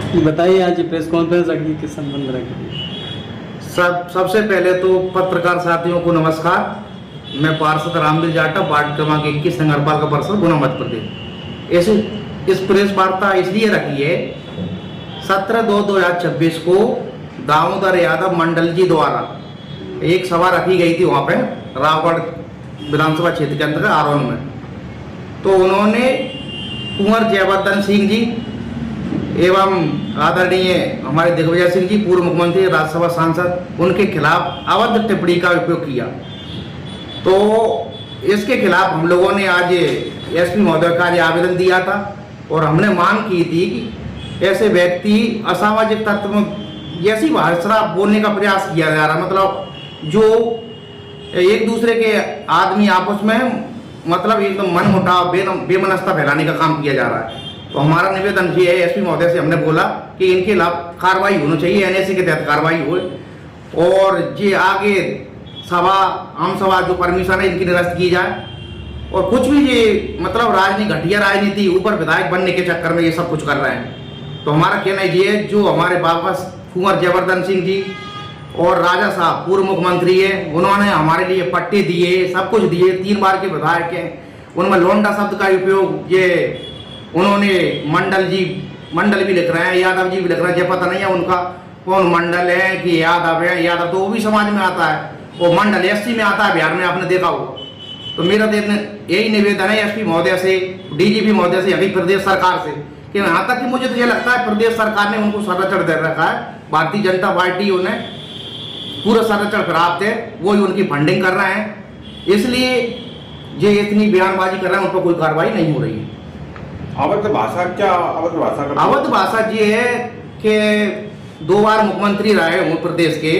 बताइए, आज press conference रखी, किस संबंध रखी? सबसे पहले तो पत्रकार साथियों को नमस्कार। मैं पार्षद रामवीर जाटव, वार्ड क्रमांक 21 नगरपालिका परिषद गुना मध्य प्रदेश। इस प्रेस वार्ता इसलिए रखी है, 17/2/2026 को दामोदर यादव मंडल जी द्वारा एक सभा रखी गई थी वहाँ पे रावगढ़ विधानसभा क्षेत्र के अंतर्गत आरोन में। तो उन्होंने कुंवर जयवर्धन सिंह जी एवं आदरणीय हमारे दिग्विजय सिंह जी, पूर्व मुख्यमंत्री, राज्यसभा सांसद, उनके खिलाफ अभद्र टिप्पणी का उपयोग किया। तो इसके खिलाफ हम लोगों ने आज एसपी महोदय का आवेदन दिया था और हमने मांग की थी कि ऐसे व्यक्ति असामाजिक तत्व में ऐसी भाषा बोलने का प्रयास किया जा रहा, मतलब जो एक दूसरे के आदमी आपस में मतलब एकदम मन मुटाव बेमनस्ता फैलाने का काम किया जा रहा है। तो हमारा निवेदन ये है, एसपी महोदय से हमने बोला कि इनके खिलाफ कार्रवाई होनी चाहिए, एनएसी के तहत कार्रवाई हो और ये आगे सभा, आम सभा जो परमिशन है इनकी निरस्त की जाए। और कुछ भी ये मतलब राजनीति, घटिया राजनीति, ऊपर विधायक बनने के चक्कर में ये सब कुछ कर रहे हैं। तो हमारा कहना ये है, जो हमारे बाबा कुंवर जयवर्धन सिंह जी और राजा साहब पूर्व मुख्यमंत्री है, उन्होंने हमारे लिए पट्टे दिए, सब कुछ दिए, 3 बार के विधायक हैं, उनमें लोंडा शब्द का उपयोग ये उन्होंने मंडल भी लिख रहे हैं, यादव जी भी लिख रहे हैं, ये पता नहीं है उनका कौन मंडल है कि यादव है। यादव तो वो भी समाज में आता है, वो मंडल एससी में आता है, बिहार में आपने देखा हो। तो मेरा यही निवेदन है एसपी महोदय से, डीजीपी महोदय से, अभी प्रदेश सरकार से, कि यहाँ तक कि मुझे तो ये लगता है प्रदेश सरकार ने उनको संरक्षण दे रखा है। भारतीय जनता पार्टी उन्हें पूरा संरक्षण प्राप्त है, वो ही उनकी फंडिंग कर रहे हैं, इसलिए ये इतनी बयानबाजी कर रहे हैं, उन पर कोई कार्रवाई नहीं हो रही है। अवध भाषा क्या अवध भाषा का? अवध भाषा ये है कि 2 बार मुख्यमंत्री रहे हूँ प्रदेश के,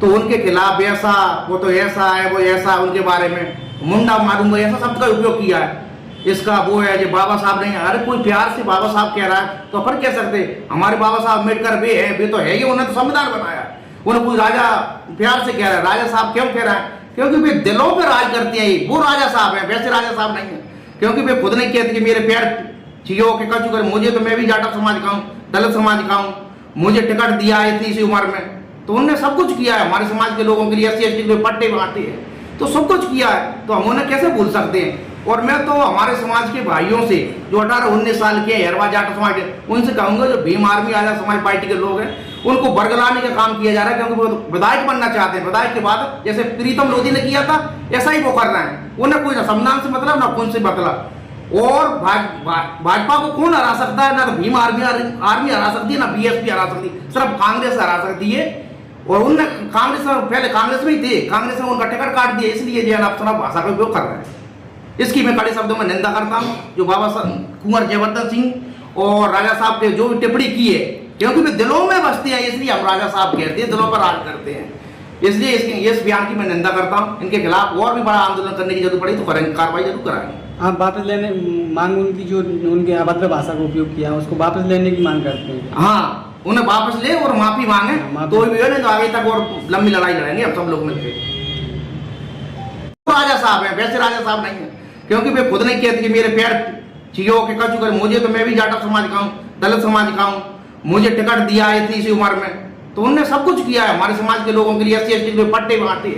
तो उनके खिलाफ ऐसा, वो तो ऐसा है, वो ऐसा, उनके बारे में मुंडा मारूंगा ऐसा शब्द का उपयोग किया है। इसका वो है, जो बाबा साहब नहीं है, अरे कोई प्यार से बाबा साहब कह रहा है तो अपन कह सकते हमारे बाबा साहब अम्बेडकर वे तो है ही, उन्होंने तो संविधान बनाया। उन्हें कोई राजा प्यार से कह रहा है, राजा साहब क्यों कह रहा है? क्योंकि वे दिलों पर राज करते हैं, वो राजा साहब है, वैसे राजा साहब नहीं है। क्योंकि वे खुद नहीं कहते कि मेरे पैर छियो के कचू कर, मुझे तो मैं भी जाटव समाज का हूँ, दलित समाज का हूँ, मुझे टिकट दिया है इतनी सी उम्र में, तो उन्होंने सब कुछ किया है हमारे समाज के लोगों के लिए, SC ST के पट्टे बांटे हैं, तो सब कुछ किया है, तो हम उन्हें कैसे भूल सकते हैं? और मैं तो हमारे समाज के भाइयों से जो 18-19 साल के हैरवा जाट समाज के, उनसे कहूंगा जो भीम आर्मी आजाद समाज पार्टी के लोग हैं, उनको बरगलाने का काम किया जा रहा है, क्योंकि वो विधायक बनना चाहते हैं। विधायक के बाद जैसे प्रीतम लोधी ने किया था, ऐसा ही वो कर रहे हैं। उन्हें कोई ना संविधान से मतलब ना कौन से मतलब। और भाजपा को कौन हरा सकता है? ना तो भीम आर्मी हरा सकती है, ना BSP हरा सकती है, सिर्फ कांग्रेस हरा सकती है। और उनने कांग्रेस पहले कांग्रेस में ही थे, कांग्रेस ने उनका टिकट काट दिया, इसलिए जो है भाषा का उपयोग कर रहे हैं। इसकी मैं कड़े शब्दों में निंदा करता हूँ, जो बाबा कुंवर जयवर्धन सिंह और राजा साहब ने जो भी टिप्पणी की है, क्योंकि वे दिलों में बसते हैं, इसलिए हम राजा साहब कहते हैं, दिलों पर राज करते हैं, इसलिए इस बयान की मैं निंदा करता हूँ। इनके खिलाफ और भी बड़ा आंदोलन करने की जरूरत पड़ी तो करेंगे, कार्रवाई जरूर कराएंगे। आप वापस लेने मांग, उनकी जो उनके अभद्र भाषा का उपयोग किया उसको वापस लेने की मांग करते हैं? हाँ, उन्हें वापस ले और माफी मांगे, तो भी नहीं तो आगे तक और लंबी लड़ाई लड़ेंगे हम सब लोग मिलकर। राजा साहब है, वैसे राजा साहब नहीं है, क्योंकि वे खुद नहीं कहते कि मेरे पैर छियो के कचू कर, मुझे तो मैं भी जाटव समाज का हूँ, दलित समाज का हूँ, मुझे टिकट दिया है इतनी सी उम्र में, तो उन्होंने सब कुछ किया है हमारे समाज के लोगों के लिए, SC ST के पट्टे बांटे।